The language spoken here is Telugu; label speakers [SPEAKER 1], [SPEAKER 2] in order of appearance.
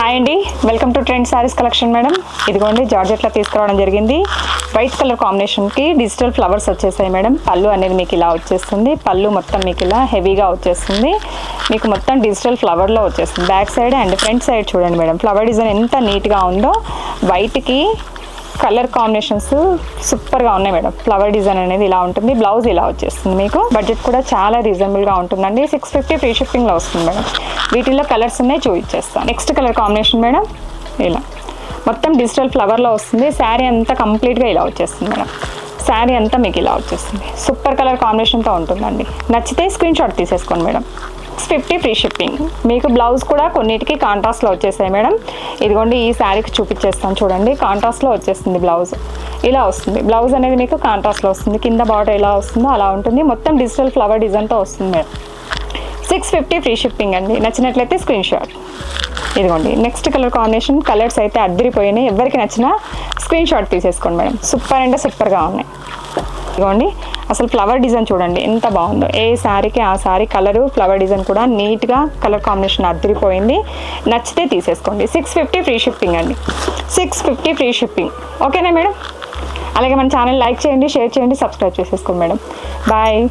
[SPEAKER 1] హాయ్ అండి, welcome to trend saris collection madam. ఇదిగోండి జార్జెట్లో తీసుకురావడం జరిగింది. వైట్ కలర్ కాంబినేషన్కి డిజిటల్ ఫ్లవర్స్ వచ్చేసాయి మేడం. పళ్ళు అనేది మీకు ఇలా వచ్చేస్తుంది. పళ్ళు మొత్తం మీకు ఇలా హెవీగా వచ్చేస్తుంది. మీకు మొత్తం డిజిటల్ ఫ్లవర్లో వచ్చేస్తుంది. Back side and front side చూడండి మేడం. ఫ్లవర్ డిజైన్ ఎంత నీట్గా ఉందో. వైట్కి కలర్ కాంబినేషన్స్ సూపర్గా ఉన్నాయి మేడం. ఫ్లవర్ డిజైన్ అనేది ఇలా ఉంటుంది. బ్లౌజ్ ఇలా వచ్చేస్తుంది. మీకు బడ్జెట్ కూడా చాలా రీజనబుల్గా ఉంటుందండి. 650 ఫ్రీ షిప్పింగ్లో వస్తుంది మేడం. వీటిల్లో కలర్స్ ఉన్నాయి, చూపించేస్తాను. నెక్స్ట్ కలర్ కాంబినేషన్ మేడం ఇలా మొత్తం డిజిటల్ ఫ్లవర్లో వస్తుంది. శారీ అంతా కంప్లీట్గా ఇలా వచ్చేస్తుంది మేడం. శారీ అంతా మీకు ఇలా వచ్చేస్తుంది. సూపర్ కలర్ కాంబినేషన్తో ఉంటుందండి. నచ్చితే స్క్రీన్ షాట్ తీసేసుకోండి మేడం. 650 free shipping. మీకు బ్లౌజ్ కూడా కొన్నిటికి కాంట్రాస్ట్లో వచ్చేసాయి మేడం. ఇదిగోండి ఈ శారీకి చూపించేస్తాను చూడండి. కాంట్రాస్ట్లో వచ్చేస్తుంది బ్లౌజ్. ఇలా వస్తుంది బ్లౌజ్ అనేది మీకు కాంట్రాస్ట్లో వస్తుంది. కింద బార్డర్ ఎలా వస్తుందో అలా ఉంటుంది. మొత్తం డిజిటల్ ఫ్లవర్ డిజైన్తో వస్తుంది మేడం. 650 ఫ్రీ షిప్పింగ్ అండి. నచ్చినట్లయితే స్క్రీన్ షాట్. ఇదిగోండి నెక్స్ట్ కలర్ కాంబినేషన్. కలర్స్ అయితే అద్దరిపోయినాయి. ఎవరికి నచ్చినా స్క్రీన్ షాట్ తీసేసుకోండి మేడం. సూపర్ అంటే సూపర్గా ఉన్నాయి. ఇదిగోండి అసలు ఫ్లవర్ డిజైన్ చూడండి ఎంత బాగుందో. ఏ శారీకి ఆ శారీ కలరు ఫ్లవర్ డిజైన్ కూడా నీట్గా కలర్ కాంబినేషన్ అద్దరిపోయింది. నచ్చితే తీసేసుకోండి. 650 ఫ్రీ షిప్పింగ్ అండి. 650 ఫ్రీ షిప్పింగ్. ఓకేనా మేడం? అలాగే మన ఛానల్ లైక్ చేయండి, షేర్ చేయండి, సబ్స్క్రైబ్ చేసేసుకోండి మేడం. బాయ్.